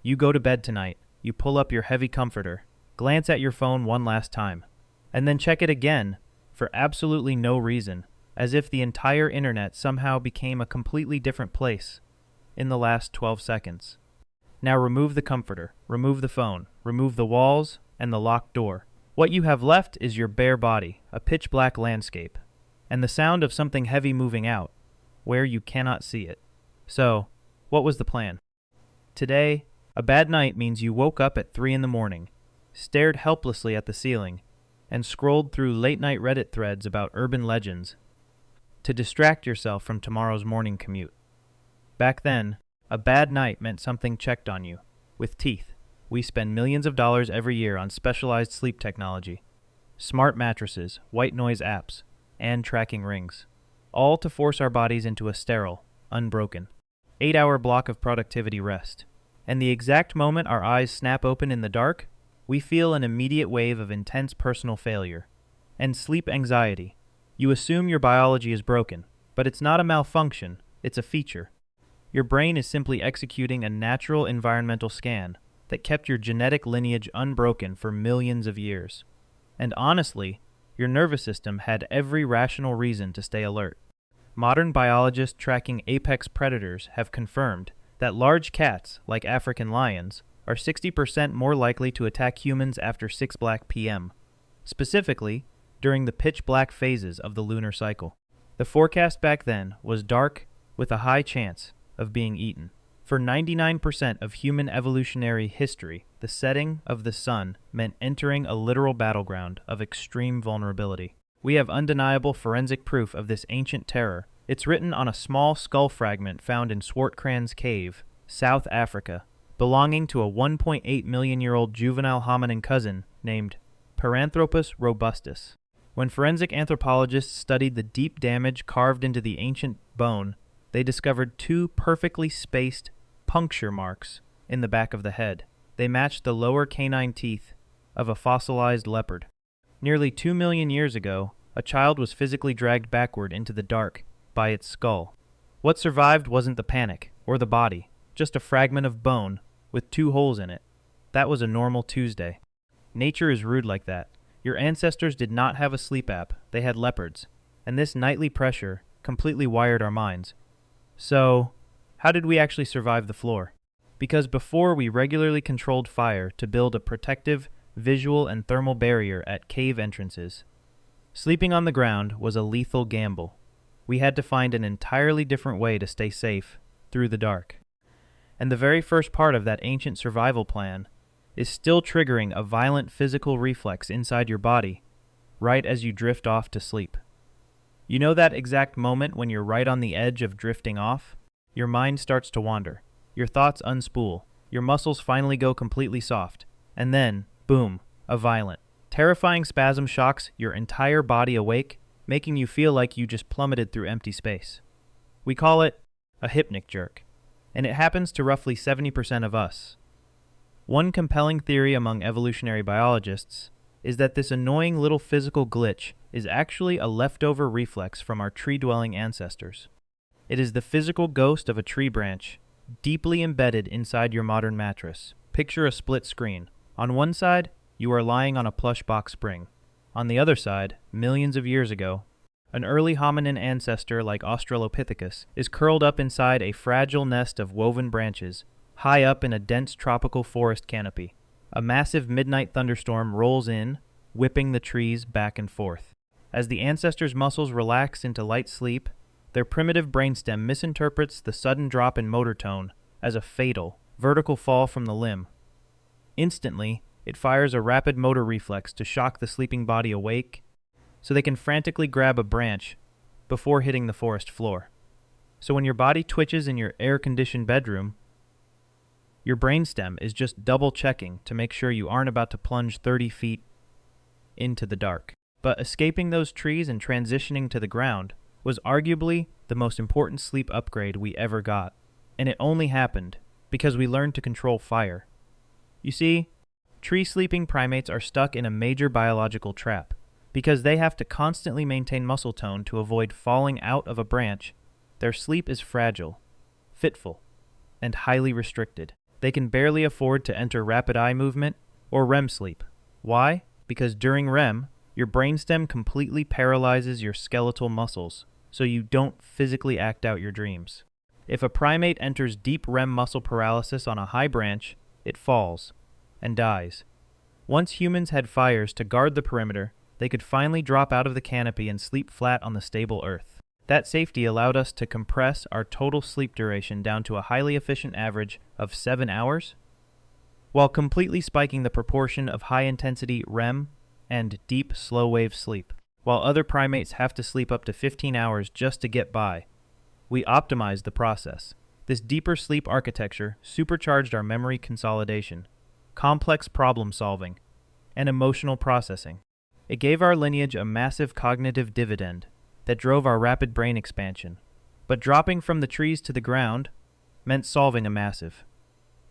You go to bed tonight, you pull up your heavy comforter, glance at your phone one last time, and then check it again for absolutely no reason, as if the entire internet somehow became a completely different place in the last 12 seconds. Now remove the comforter, remove the phone, remove the walls and the locked door. What you have left is your bare body, a pitch-black landscape, and the sound of something heavy moving out, where you cannot see it. So, what was the plan? Today, a bad night means you woke up at 3 in the morning, stared helplessly at the ceiling, and scrolled through late-night Reddit threads about urban legends to distract yourself from tomorrow's morning commute. Back then, a bad night meant something checked on you, with teeth. We spend millions of dollars every year on specialized sleep technology, smart mattresses, white noise apps, and tracking rings, all to force our bodies into a sterile, unbroken, 8-hour block of productivity rest. And the exact moment our eyes snap open in the dark, we feel an immediate wave of intense personal failure and sleep anxiety. You assume your biology is broken, but it's not a malfunction, it's a feature. Your brain is simply executing a natural environmental scan that kept your genetic lineage unbroken for millions of years. And honestly, your nervous system had every rational reason to stay alert. Modern biologists tracking apex predators have confirmed that large cats, like African lions, are 60% more likely to attack humans after 6 p.m., specifically during the pitch-black phases of the lunar cycle. The forecast back then was dark with a high chance of being eaten. For 99% of human evolutionary history, the setting of the sun meant entering a literal battleground of extreme vulnerability. We have undeniable forensic proof of this ancient terror. It's written on a small skull fragment found in Swartkrans Cave, South Africa, belonging to a 1.8 million-year-old juvenile hominin cousin named Paranthropus robustus. When forensic anthropologists studied the deep damage carved into the ancient bone, they discovered 2 perfectly spaced puncture marks in the back of the head. They matched the lower canine teeth of a fossilized leopard. Nearly 2 million years ago, a child was physically dragged backward into the dark by its skull. What survived wasn't the panic or the body, just a fragment of bone with 2 holes in it. That was a normal Tuesday. Nature is rude like that. Your ancestors did not have a sleep app, they had leopards, and this nightly pressure completely wired our minds. So, how did we actually survive the floor? Because before we regularly controlled fire to build a protective visual and thermal barrier at cave entrances, sleeping on the ground was a lethal gamble. We had to find an entirely different way to stay safe through the dark. And the very first part of that ancient survival plan is still triggering a violent physical reflex inside your body right as you drift off to sleep. You know that exact moment when you're right on the edge of drifting off? Your mind starts to wander. Your thoughts unspool. Your muscles finally go completely soft. And then, boom, a violent, terrifying spasm shocks your entire body awake, making you feel like you just plummeted through empty space. We call it a hypnic jerk, and it happens to roughly 70% of us. One compelling theory among evolutionary biologists is that this annoying little physical glitch is actually a leftover reflex from our tree-dwelling ancestors. It is the physical ghost of a tree branch, deeply embedded inside your modern mattress. Picture a split screen. On one side, you are lying on a plush box spring. On the other side, millions of years ago, an early hominin ancestor like Australopithecus is curled up inside a fragile nest of woven branches, high up in a dense tropical forest canopy. A massive midnight thunderstorm rolls in, whipping the trees back and forth. As the ancestors' muscles relax into light sleep, their primitive brainstem misinterprets the sudden drop in motor tone as a fatal, vertical fall from the limb. Instantly, it fires a rapid motor reflex to shock the sleeping body awake so they can frantically grab a branch before hitting the forest floor. So when your body twitches in your air-conditioned bedroom, your brainstem is just double-checking to make sure you aren't about to plunge 30 feet into the dark. But escaping those trees and transitioning to the ground was arguably the most important sleep upgrade we ever got. And it only happened because we learned to control fire. You see, tree-sleeping primates are stuck in a major biological trap. Because they have to constantly maintain muscle tone to avoid falling out of a branch, their sleep is fragile, fitful, and highly restricted. They can barely afford to enter rapid eye movement or REM sleep. Why? Because during REM, your brainstem completely paralyzes your skeletal muscles, so you don't physically act out your dreams. If a primate enters deep REM muscle paralysis on a high branch, it falls and dies. Once humans had fires to guard the perimeter, they could finally drop out of the canopy and sleep flat on the stable earth. That safety allowed us to compress our total sleep duration down to a highly efficient average of 7 hours, while completely spiking the proportion of high-intensity REM and deep, slow-wave sleep. While other primates have to sleep up to 15 hours just to get by, we optimized the process. This deeper sleep architecture supercharged our memory consolidation, complex problem-solving, and emotional processing. It gave our lineage a massive cognitive dividend that drove our rapid brain expansion. But dropping from the trees to the ground meant solving a massive,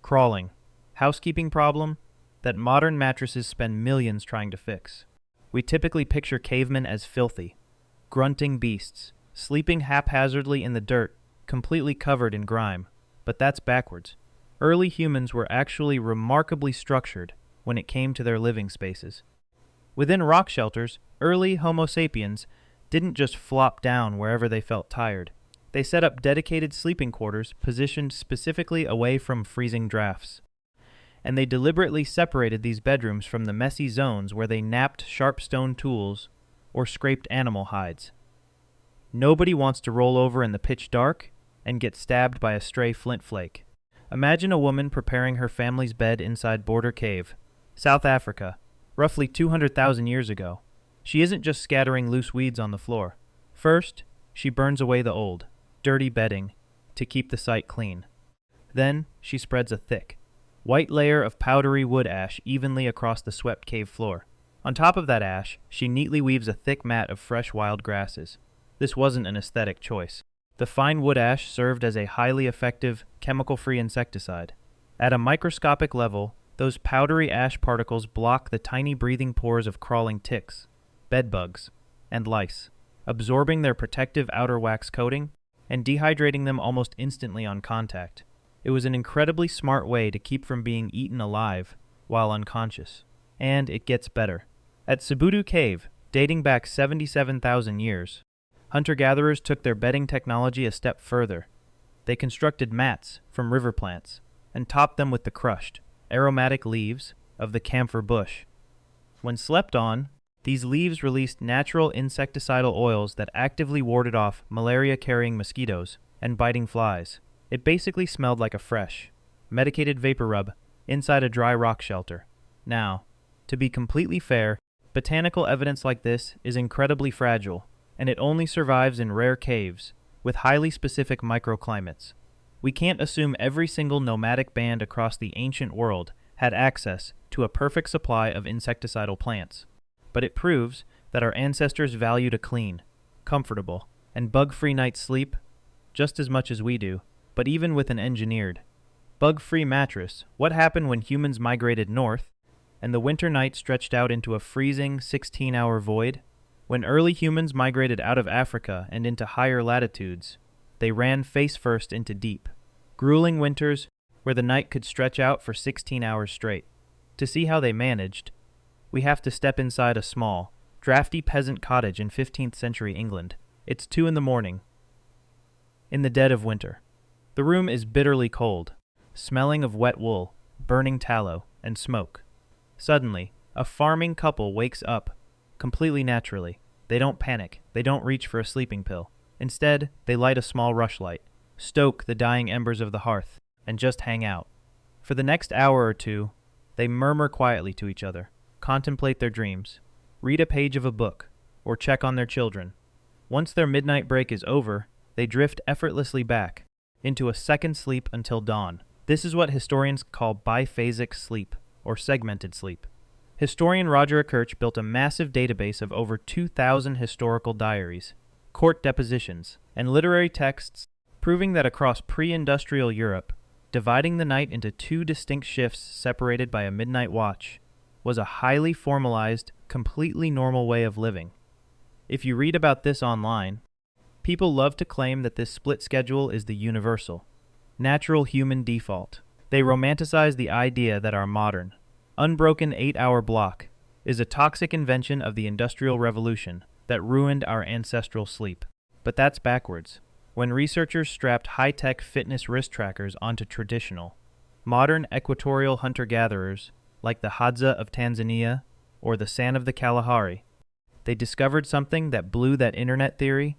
crawling, housekeeping problem that modern mattresses spend millions trying to fix. We typically picture cavemen as filthy, grunting beasts, sleeping haphazardly in the dirt, completely covered in grime. But that's backwards. Early humans were actually remarkably structured when it came to their living spaces. Within rock shelters, early Homo sapiens didn't just flop down wherever they felt tired. They set up dedicated sleeping quarters positioned specifically away from freezing drafts. And they deliberately separated these bedrooms from the messy zones where they napped sharp stone tools or scraped animal hides. Nobody wants to roll over in the pitch dark and get stabbed by a stray flint flake. Imagine a woman preparing her family's bed inside Border Cave, South Africa, roughly 200,000 years ago. She isn't just scattering loose weeds on the floor. First, she burns away the old, dirty bedding to keep the site clean. Then, she spreads a thick, white layer of powdery wood ash evenly across the swept cave floor. On top of that ash, she neatly weaves a thick mat of fresh wild grasses. This wasn't an aesthetic choice. The fine wood ash served as a highly effective, chemical-free insecticide. At a microscopic level, those powdery ash particles block the tiny breathing pores of crawling ticks, bedbugs, and lice, absorbing their protective outer wax coating and dehydrating them almost instantly on contact. It was an incredibly smart way to keep from being eaten alive while unconscious. And it gets better. At Sibutu Cave, dating back 77,000 years, hunter-gatherers took their bedding technology a step further. They constructed mats from river plants and topped them with the crushed, aromatic leaves of the camphor bush. When slept on, these leaves released natural insecticidal oils that actively warded off malaria-carrying mosquitoes and biting flies. It basically smelled like a fresh, medicated vapor rub inside a dry rock shelter. Now, to be completely fair, botanical evidence like this is incredibly fragile, and it only survives in rare caves with highly specific microclimates. We can't assume every single nomadic band across the ancient world had access to a perfect supply of insecticidal plants, but it proves that our ancestors valued a clean, comfortable, and bug-free night's sleep just as much as we do. But even with an engineered, bug-free mattress, what happened when humans migrated north and the winter night stretched out into a freezing 16-hour void? When early humans migrated out of Africa and into higher latitudes, they ran face-first into deep, grueling winters where the night could stretch out for 16 hours straight. To see how they managed, we have to step inside a small, drafty peasant cottage in 15th century England. It's 2 in the morning, in the dead of winter. The room is bitterly cold, smelling of wet wool, burning tallow, and smoke. Suddenly, a farming couple wakes up, completely naturally. They don't panic. They don't reach for a sleeping pill. Instead, they light a small rushlight, stoke the dying embers of the hearth, and just hang out. For the next hour or two, they murmur quietly to each other, contemplate their dreams, read a page of a book, or check on their children. Once their midnight break is over, they drift effortlessly back into a second sleep until dawn. This is what historians call biphasic sleep, or segmented sleep. Historian Roger Kirch built a massive database of over 2,000 historical diaries, court depositions, and literary texts proving that across pre-industrial Europe, dividing the night into 2 distinct shifts separated by a midnight watch was a highly formalized, completely normal way of living. If you read about this online, people love to claim that this split schedule is the universal, natural human default. They romanticize the idea that our modern, unbroken 8-hour block is a toxic invention of the Industrial Revolution that ruined our ancestral sleep. But that's backwards. When researchers strapped high-tech fitness wrist trackers onto traditional, modern equatorial hunter-gatherers like the Hadza of Tanzania or the San of the Kalahari, they discovered something that blew that internet theory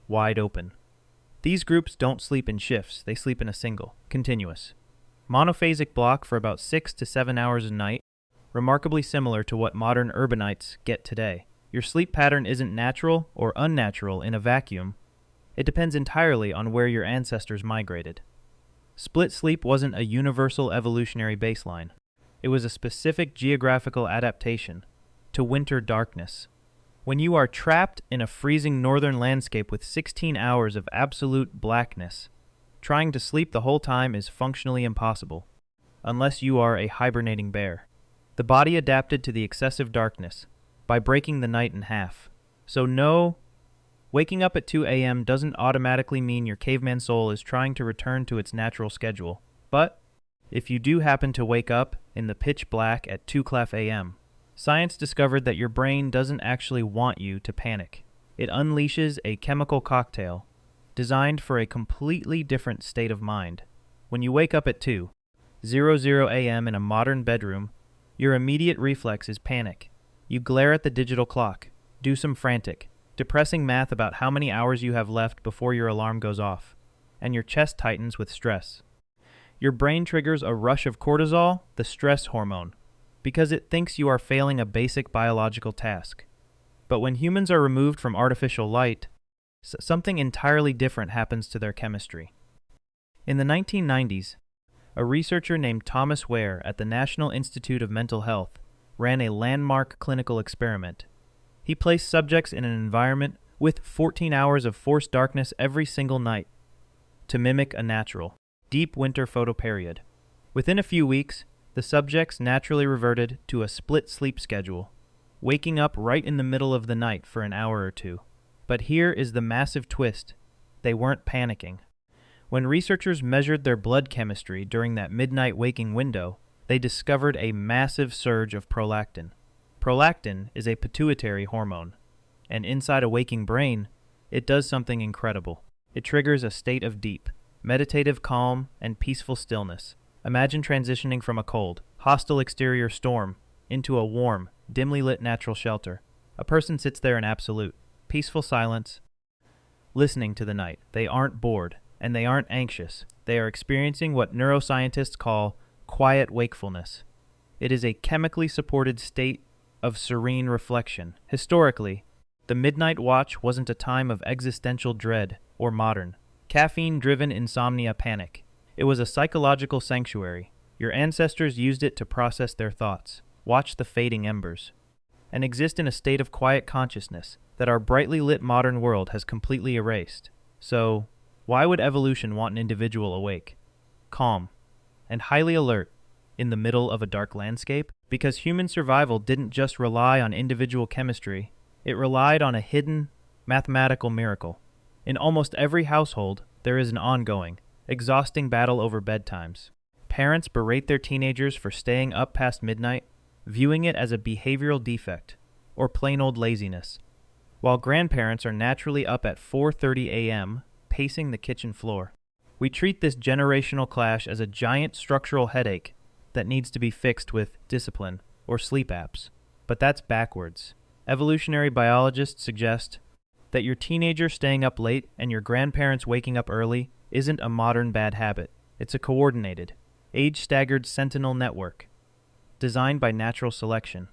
wide open. These groups don't sleep in shifts, they sleep in a single, continuous, monophasic block for about 6 to 7 hours a night, remarkably similar to what modern urbanites get today. Your sleep pattern isn't natural or unnatural in a vacuum. It depends entirely on where your ancestors migrated. Split sleep wasn't a universal evolutionary baseline. It was a specific geographical adaptation to winter darkness. When you are trapped in a freezing northern landscape with 16 hours of absolute blackness, trying to sleep the whole time is functionally impossible, unless you are a hibernating bear. The body adapted to the excessive darkness by breaking the night in half. So no, waking up at 2 a.m. doesn't automatically mean your caveman soul is trying to return to its natural schedule. But if you do happen to wake up in the pitch black at 2:00 a.m., science discovered that your brain doesn't actually want you to panic. It unleashes a chemical cocktail designed for a completely different state of mind. When you wake up at 2:00 a.m. in a modern bedroom, your immediate reflex is panic. You glare at the digital clock, do some frantic, depressing math about how many hours you have left before your alarm goes off, and your chest tightens with stress. Your brain triggers a rush of cortisol, the stress hormone, because it thinks you are failing a basic biological task. But when humans are removed from artificial light, something entirely different happens to their chemistry. In the 1990s, a researcher named Thomas Ware at the National Institute of Mental Health ran a landmark clinical experiment. He placed subjects in an environment with 14 hours of forced darkness every single night to mimic a natural, deep winter photoperiod. Within a few weeks, the subjects naturally reverted to a split sleep schedule, waking up right in the middle of the night for an hour or two. But here is the massive twist. They weren't panicking. When researchers measured their blood chemistry during that midnight waking window, they discovered a massive surge of prolactin. Prolactin is a pituitary hormone, and inside a waking brain, it does something incredible. It triggers a state of deep, meditative calm and peaceful stillness. Imagine transitioning from a cold, hostile exterior storm into a warm, dimly lit natural shelter. A person sits there in absolute, peaceful silence, listening to the night. They aren't bored, and they aren't anxious. They are experiencing what neuroscientists call quiet wakefulness. It is a chemically supported state of serene reflection. Historically, the midnight watch wasn't a time of existential dread or modern, caffeine-driven insomnia panic. It was a psychological sanctuary. Your ancestors used it to process their thoughts, watch the fading embers, and exist in a state of quiet consciousness that our brightly lit modern world has completely erased. So, why would evolution want an individual awake, calm, and highly alert in the middle of a dark landscape? Because human survival didn't just rely on individual chemistry, it relied on a hidden mathematical miracle. In almost every household, there is an ongoing, exhausting battle over bedtimes. Parents berate their teenagers for staying up past midnight, viewing it as a behavioral defect or plain old laziness, while grandparents are naturally up at 4:30 a.m., pacing the kitchen floor. We treat this generational clash as a giant structural headache that needs to be fixed with discipline or sleep apps. But that's backwards. Evolutionary biologists suggest that your teenager staying up late and your grandparents waking up early isn't a modern bad habit. It's a coordinated, age-staggered sentinel network designed by natural selection.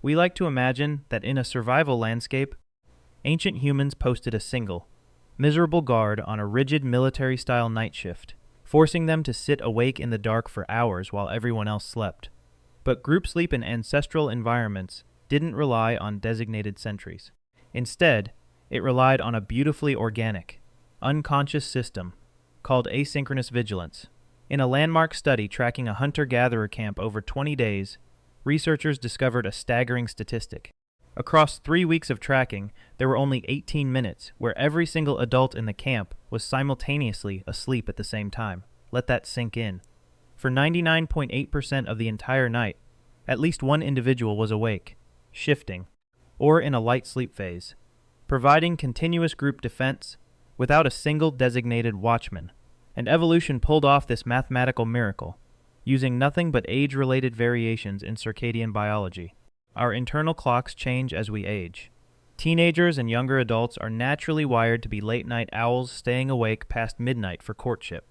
We like to imagine that in a survival landscape, ancient humans posted a single, miserable guard on a rigid military-style night shift, forcing them to sit awake in the dark for hours while everyone else slept. But group sleep in ancestral environments didn't rely on designated sentries. Instead, it relied on a beautifully organic, unconscious system called asynchronous vigilance. In a landmark study tracking a hunter-gatherer camp over 20 days, researchers discovered a staggering statistic. Across 3 weeks of tracking, there were only 18 minutes where every single adult in the camp was simultaneously asleep at the same time. Let that sink in. For 99.8% of the entire night, at least one individual was awake, shifting, or in a light sleep phase, providing continuous group defense without a single designated watchman. And evolution pulled off this mathematical miracle, using nothing but age-related variations in circadian biology. Our internal clocks change as we age. Teenagers and younger adults are naturally wired to be late-night owls staying awake past midnight for courtship,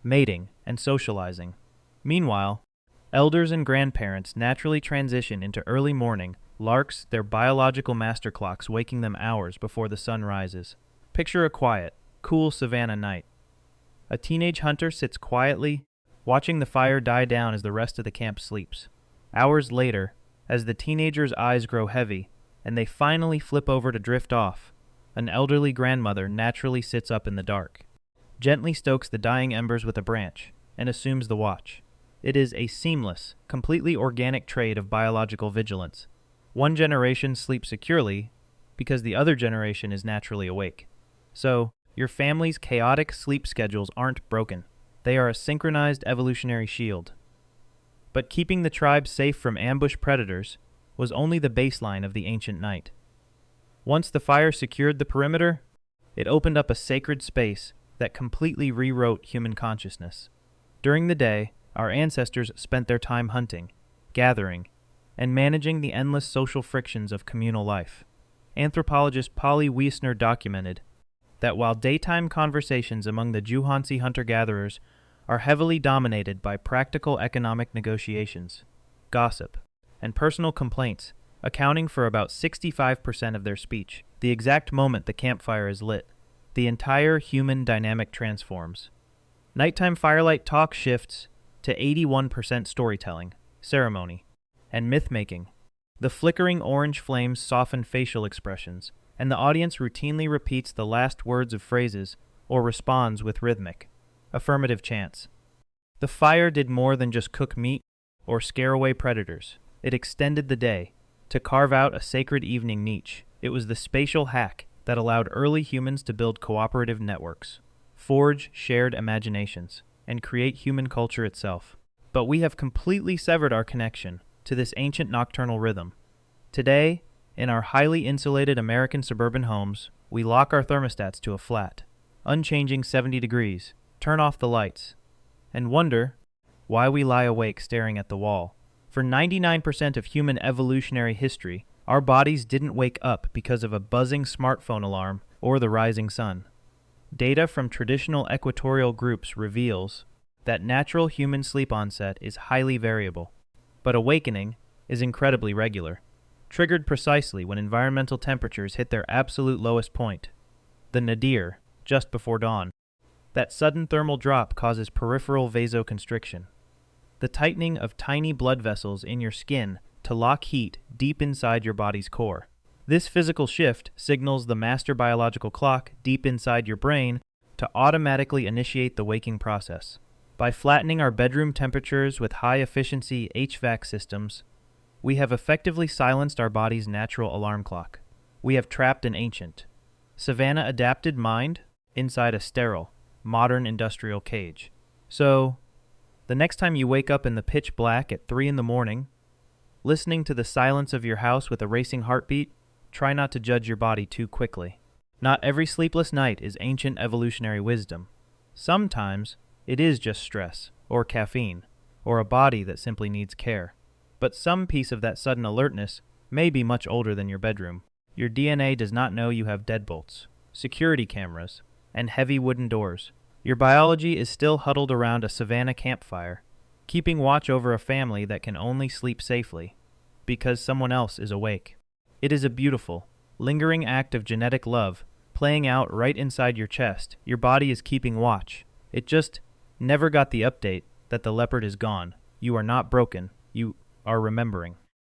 mating, and socializing. Meanwhile, elders and grandparents naturally transition into early morning larks, their biological master clocks waking them hours before the sun rises. Picture a quiet, cool savanna night. A teenage hunter sits quietly, watching the fire die down as the rest of the camp sleeps. Hours later, as the teenager's eyes grow heavy, and they finally flip over to drift off, an elderly grandmother naturally sits up in the dark, gently stokes the dying embers with a branch, and assumes the watch. It is a seamless, completely organic trade of biological vigilance. One generation sleeps securely because the other generation is naturally awake. So, your family's chaotic sleep schedules aren't broken. They are a synchronized evolutionary shield. But keeping the tribe safe from ambush predators was only the baseline of the ancient night. Once the fire secured the perimeter, it opened up a sacred space that completely rewrote human consciousness. During the day, our ancestors spent their time hunting, gathering, and managing the endless social frictions of communal life. Anthropologist Polly Wiesner documented that while daytime conversations among the Juhansi hunter-gatherers are heavily dominated by practical economic negotiations, gossip, and personal complaints, accounting for about 65% of their speech, the exact moment the campfire is lit, the entire human dynamic transforms. Nighttime firelight talk shifts to 81% storytelling, ceremony, and myth-making. The flickering orange flames soften facial expressions, and the audience routinely repeats the last words of phrases or responds with rhythmic, affirmative chants. The fire did more than just cook meat or scare away predators. It extended the day to carve out a sacred evening niche. It was the spatial hack that allowed early humans to build cooperative networks, forge shared imaginations, and create human culture itself. But we have completely severed our connection to this ancient nocturnal rhythm. Today, in our highly insulated American suburban homes, we lock our thermostats to a flat, unchanging 70 degrees, turn off the lights, and wonder why we lie awake staring at the wall. For 99% of human evolutionary history, our bodies didn't wake up because of a buzzing smartphone alarm or the rising sun. Data from traditional equatorial groups reveals that natural human sleep onset is highly variable, but awakening is incredibly regular, triggered precisely when environmental temperatures hit their absolute lowest point, the nadir, just before dawn. That sudden thermal drop causes peripheral vasoconstriction, the tightening of tiny blood vessels in your skin to lock heat deep inside your body's core. This physical shift signals the master biological clock deep inside your brain to automatically initiate the waking process. By flattening our bedroom temperatures with high-efficiency HVAC systems, we have effectively silenced our body's natural alarm clock. We have trapped an ancient, savanna-adapted mind inside a sterile, modern industrial cage. So, the next time you wake up in the pitch black at 3 in the morning, listening to the silence of your house with a racing heartbeat, try not to judge your body too quickly. Not every sleepless night is ancient evolutionary wisdom. Sometimes it is just stress, or caffeine, or a body that simply needs care. But some piece of that sudden alertness may be much older than your bedroom. Your DNA does not know you have deadbolts, security cameras, and heavy wooden doors. Your biology is still huddled around a savanna campfire, keeping watch over a family that can only sleep safely because someone else is awake. It is a beautiful, lingering act of genetic love playing out right inside your chest. Your body is keeping watch. It just never got the update that the leopard is gone. You are not broken. You are remembering.